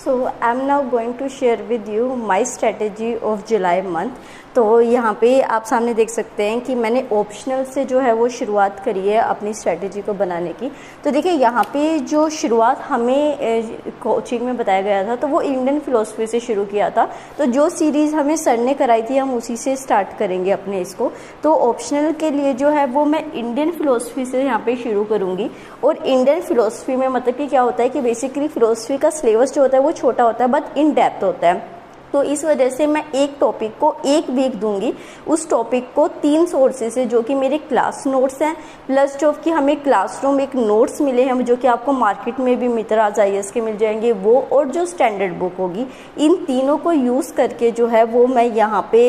So I'm now going to share with you my strategy of July month. तो यहाँ पे आप सामने देख सकते हैं कि मैंने ऑप्शनल से जो है वो शुरुआत करी है अपनी स्ट्रेटजी को बनाने की। तो देखिए यहाँ पे जो शुरुआत हमें कोचिंग में बताया गया था तो वो इंडियन फिलोसफी से शुरू किया था। तो जो सीरीज़ हमें सर ने कराई थी हम उसी से स्टार्ट करेंगे अपने इसको। तो ऑप्शनल के लिए जो है वो मैं इंडियन फिलोसफी से यहाँ पे शुरू करूँगी। और इंडियन फिलोसफी में मतलब कि क्या होता है कि बेसिकली फिलोसफी का सिलेबस जो होता है वो छोटा होता है बट इन डेप्थ होता है। तो इस वजह से मैं एक टॉपिक को एक वीक दूंगी। उस टॉपिक को 3 सोर्सेज से जो कि मेरे क्लास नोट्स हैं प्लस जो कि हमें क्लासरूम एक नोट्स मिले हैं जो कि आपको मार्केट में भी मित्राज IAS के मिल जाएंगे वो, और जो स्टैंडर्ड बुक होगी, इन तीनों को यूज़ करके जो है वो मैं यहाँ पे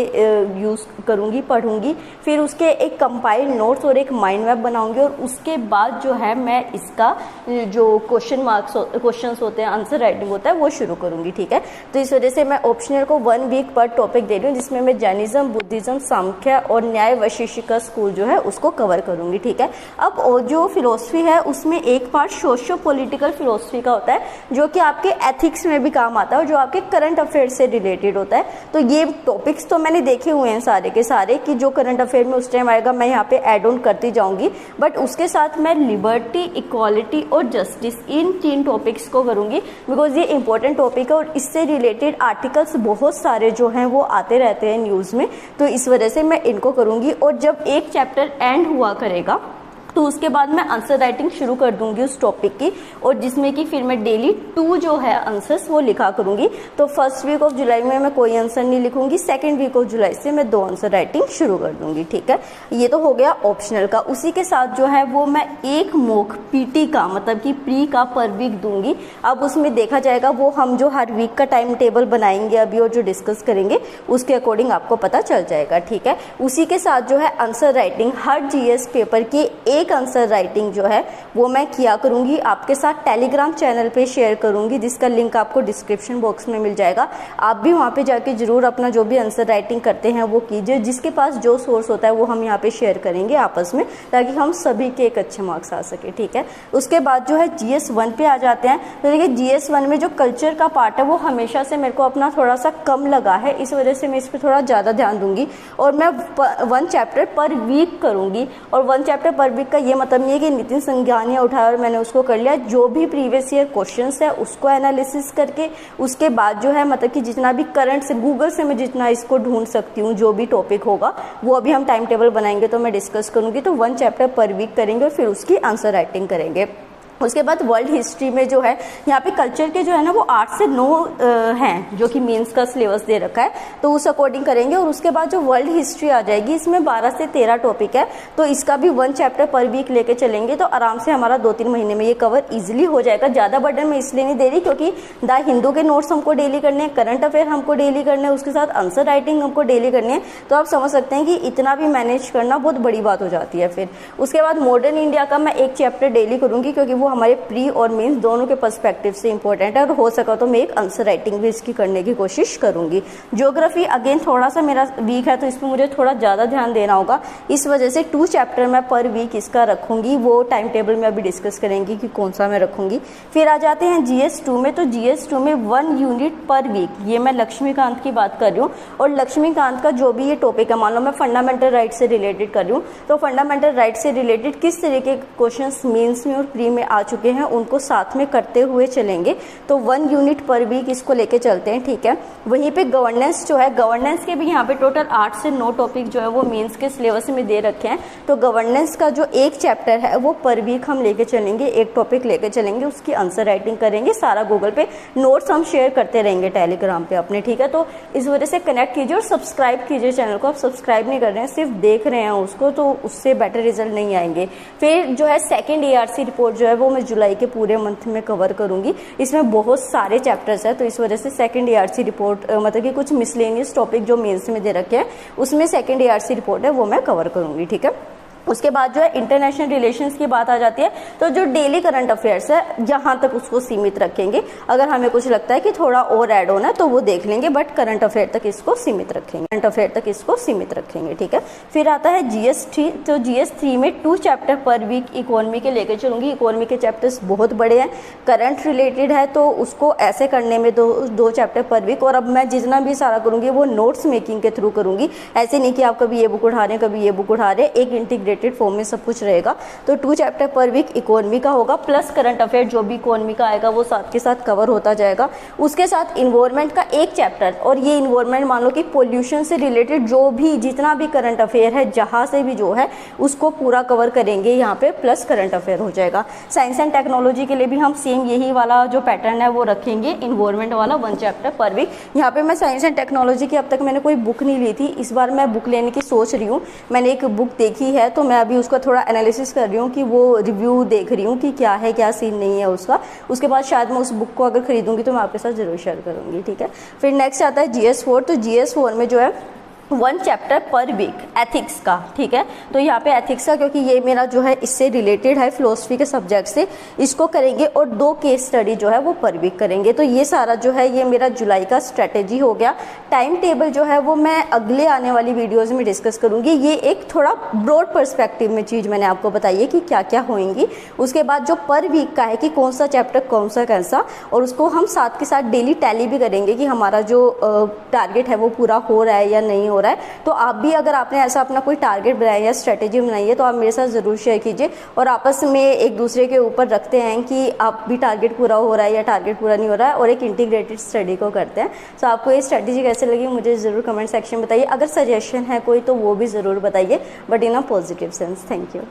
यूज़ करूँगी, पढ़ूँगी। फिर उसके एक कंपाइल्ड नोट्स और एक माइंड मैप बनाऊँगी और उसके बाद जो है मैं इसका जो क्वेश्चन होते हैं, आंसर राइटिंग होता है वो शुरू करूँगी। ठीक है, तो इस वजह से मैं ऑप्शनल को 1 वीक पर टॉपिक दे रही हूँ जिसमें मैं जैनिज्म, बुद्धिज्म, सांख्य और न्याय वैशेषिक स्कूल जो है उसको कवर करूंगी। ठीक है, अब जो फिलोसफी है उसमें एक पार्ट सोशियो पॉलिटिकल फिलोसफी का होता है जो कि आपके एथिक्स में भी काम आता है और जो आपके करंट अफेयर से रिलेटेड होता है। तो ये टॉपिक्स तो मैंने देखे हुए हैं सारे के सारे कि जो करंट अफेयर में उस टाइम आएगा मैं यहाँ पे एड ऑन करती जाऊंगी, बट उसके साथ मैं लिबर्टी, इक्वालिटी और जस्टिस इन 3 टॉपिक्स को करूंगी बिकॉज ये इंपॉर्टेंट टॉपिक है और इससे रिलेटेड आर्टिकल्स बहुत सारे जो हैं वो आते रहते हैं न्यूज़ में। तो इस वजह से मैं इनको करूँगी और जब एक चैप्टर एंड हुआ करेगा तो उसके बाद मैं आंसर राइटिंग शुरू कर दूंगी उस टॉपिक की, और जिसमें कि फिर मैं डेली 2 जो है आंसर्स वो लिखा करूंगी। तो फर्स्ट वीक ऑफ जुलाई में मैं कोई आंसर नहीं लिखूंगी, सेकंड वीक ऑफ जुलाई से मैं 2 आंसर राइटिंग शुरू कर दूंगी। ठीक है, ये तो हो गया ऑप्शनल का। उसी के साथ जो है वो मैं एक मॉक PT का मतलब कि प्री का पर वीक दूंगी। अब उसमें देखा जाएगा वो हम जो हर वीक का टाइम टेबल बनाएंगे अभी और जो डिस्कस करेंगे उसके अकॉर्डिंग आपको पता चल जाएगा। ठीक है, उसी के साथ जो है आंसर राइटिंग हर GS पेपर की एक आंसर राइटिंग जो है वो मैं किया करूंगी, आपके साथ टेलीग्राम चैनल पे शेयर करूंगी जिसका लिंक आपको डिस्क्रिप्शन बॉक्स में मिल जाएगा। आप भी वहां पे जाके जरूर अपना जो भी आंसर राइटिंग करते हैं वो कीजिए। जिसके पास जो सोर्स होता है वो हम यहाँ पे शेयर करेंगे आपस में ताकि हम सभी के एक अच्छे मार्क्स आ सके। ठीक है, उसके बाद जो है GS 1 पे आ जाते हैं। तो देखिए GS 1 में जो कल्चर का पार्ट है वो हमेशा से मेरे को अपना थोड़ा सा कम लगा है, इस वजह से मैं इस पर थोड़ा ज़्यादा ध्यान दूंगी और मैं 1 चैप्टर पर वीक करूंगी। और 1 चैप्टर पर वीक ये मतलब नहीं है कि नितिन संज्ञानिया उठाया और मैंने उसको कर लिया। जो भी प्रीवियस ईयर क्वेश्चंस है उसको एनालिसिस करके उसके बाद जो है मतलब कि जितना भी करंट से गूगल से मैं जितना इसको ढूंढ सकती हूँ जो भी टॉपिक होगा वो अभी हम टाइम टेबल बनाएंगे तो मैं डिस्कस करूंगी। तो 1 चैप्टर पर वीक करेंगे और फिर उसकी आंसर राइटिंग करेंगे। उसके बाद वर्ल्ड हिस्ट्री में जो है यहाँ पे कल्चर के जो है ना वो 8 से 9 हैं जो कि मेंस का सिलेबस दे रखा है, तो उस अकॉर्डिंग करेंगे। और उसके बाद जो वर्ल्ड हिस्ट्री आ जाएगी इसमें 12 से 13 टॉपिक है, तो इसका भी 1 चैप्टर पर वीक लेके चलेंगे तो आराम से हमारा 2-3 महीने में ये कवर इजिली हो जाएगा। ज़्यादा बर्डन मैं इसलिए नहीं दे रही क्योंकि द हिंदू के नोट्स हमको डेली करने हैं, करंट अफेयर हमको डेली करने हैं, उसके साथ आंसर राइटिंग हमको डेली करनी है। तो आप समझ सकते हैं कि इतना भी मैनेज करना बहुत बड़ी बात हो जाती है। फिर उसके बाद मॉडर्न इंडिया का मैं 1 चैप्टर डेली करूँगी क्योंकि वो हमारे प्री और मीन्स दोनों के पर्सपेक्टिव से इंपॉर्टेंट है और हो सका तो मैं एक आंसर राइटिंग भी इसकी करने की कोशिश करूंगी। ज्योग्राफी अगेन थोड़ा सा मेरा वीक है तो इसमें मुझे थोड़ा ज़्यादा ध्यान देना होगा, इस वजह से 2 चैप्टर मैं पर वीक इसका रखूंगी। वो टाइम टेबल में अभी डिस्कस करेंगी कि कौन सा मैं रखूंगी। फिर आ जाते हैं GS 2 में। तो GS 2 में 1 यूनिट पर वीक, ये मैं लक्ष्मीकांत की बात कर रही हूँ। और लक्ष्मीकांत का जो भी ये टॉपिक है, मान लो मैं फंडामेंटल राइट से रिलेटेड कर रही हूँ, तो फंडामेंटल राइट से रिलेटेड किस तरीके के क्वेश्चन मेन्स में और प्री में आ चुके हैं उनको साथ में करते हुए चलेंगे। तो 1 यूनिट पर वीक इसको लेके चलते हैं। ठीक है, वहीं पे गवर्नेंस जो है, गवर्नेंस के भी यहाँ पे टोटल 8 से 9 टॉपिक जो है वो मेंस के सिलेबस में दे रखे हैं। तो गवर्नेंस का जो 1 चैप्टर है वो पर वीक हम लेके चलेंगे, एक टॉपिक लेके चलेंगे, उसकी आंसर राइटिंग करेंगे। सारा गूगल पे नोट्स हम शेयर करते रहेंगे टेलीग्राम पे अपने। ठीक है, तो इस वजह से कनेक्ट कीजिए और सब्सक्राइब कीजिए चैनल को। आप सब्सक्राइब नहीं कर रहे हैं, सिर्फ देख रहे हैं उसको, तो उससे बेटर रिजल्ट नहीं आएंगे। फिर जो है सेकेंड ARC रिपोर्ट जो है वो मैं जुलाई के पूरे मंथ में कवर करूंगी। इसमें बहुत सारे चैप्टर्स है तो इस वजह से सेकंड ARC रिपोर्ट मतलब कि कुछ मिसलेनियस टॉपिक जो मेंस में दे रखे हैं उसमें सेकंड ARC रिपोर्ट है वो मैं कवर करूंगी। ठीक है, उसके बाद जो है इंटरनेशनल रिलेशंस की बात आ जाती है, तो जो डेली करंट अफेयर्स है यहाँ तक उसको सीमित रखेंगे। अगर हमें कुछ लगता है कि थोड़ा और ऐड होना है तो वो देख लेंगे, बट करंट अफेयर तक इसको सीमित रखेंगे, ठीक है। फिर आता है GS3, तो GS3 में 2 चैप्टर पर वीक इकोनॉमी के लेकर चलूँगी। इकोनॉमी के चैप्टर्स बहुत बड़े हैं, करंट रिलेटेड है, तो उसको ऐसे करने में दो चैप्टर पर वीक, और अब मैं जितना भी सारा करूँगी वो नोट्स मेकिंग के थ्रू करूँगी। ऐसे नहीं कि आप कभी ये बुक उठा रहे हैं कभी ये बुक उठा रहे हैं, एक इंटीग्रेटेड फॉर्म में सब कुछ रहेगा। तो 2 चैप्टर पर वीक इकोनॉमी का होगा, प्लस करंट अफेयर जो भी इकोनॉमी का आएगा वो साथ के साथ कवर होता जाएगा। उसके साथ इन्वायरमेंट का एक चैप्टर, और ये इन्वायरमेंट मान लो कि पोल्यूशन से रिलेटेड जो भी जितना भी करंट अफेयर है जहाँ से भी जो है उसको पूरा कवर करेंगे यहाँ पे, प्लस करंट अफेयर हो जाएगा। साइंस एंड टेक्नोलॉजी के लिए भी हम सेम यही वाला जो पैटर्न है वो रखेंगे, इन्वायरमेंट वाला 1 चैप्टर पर वीक। यहाँ पे मैं साइंस एंड टेक्नोलॉजी की अब तक मैंने कोई बुक नहीं ली थी, इस बार मैं बुक लेने की सोच रही हूँ। मैंने एक बुक देखी है तो मैं अभी उसका थोड़ा एनालिसिस कर रही हूँ कि वो रिव्यू देख रही हूँ कि क्या है क्या सीन नहीं है उसका। उसके बाद शायद मैं उस बुक को अगर खरीदूंगी तो मैं आपके साथ जरूर शेयर करूँगी, ठीक है। फिर नेक्स्ट आता है GS4, तो GS4 में जो है 1 चैप्टर पर वीक एथिक्स का, ठीक है। तो यहाँ पे एथिक्स का, क्योंकि ये मेरा जो है इससे रिलेटेड है फिलोसफी के सब्जेक्ट से, इसको करेंगे, और 2 केस स्टडी जो है वो पर वीक करेंगे। तो ये सारा जो है ये मेरा जुलाई का स्ट्रेटेजी हो गया। टाइम टेबल जो है वो मैं अगले आने वाली वीडियोज़ में डिस्कस करूँगी। ये एक थोड़ा ब्रॉड पर्सपेक्टिव में चीज़ मैंने आपको बताई है कि क्या क्या होएंगी। उसके बाद जो पर वीक का है कि कौन सा चैप्टर कौन सा कैसा, और उसको हम साथ के साथ डेली टैली भी करेंगे कि हमारा जो टारगेट है वो पूरा हो रहा है या नहीं हो रहा है। तो आप भी अगर आपने ऐसा अपना कोई टारगेट बनाया या स्ट्रेटेजी बनाई है तो आप मेरे साथ ज़रूर शेयर कीजिए, और आपस में एक दूसरे के ऊपर रखते हैं कि आप भी टारगेट पूरा हो रहा है या टारगेट पूरा नहीं हो रहा है, और एक इंटीग्रेटेड स्टडी को करते हैं। तो आपको ये स्ट्रेटेजी कैसे लगी मुझे ज़रूर कमेंट सेक्शन में बताइए। अगर सजेशन है कोई तो वो भी ज़रूर बताइए, but in a positive sense. Thank you.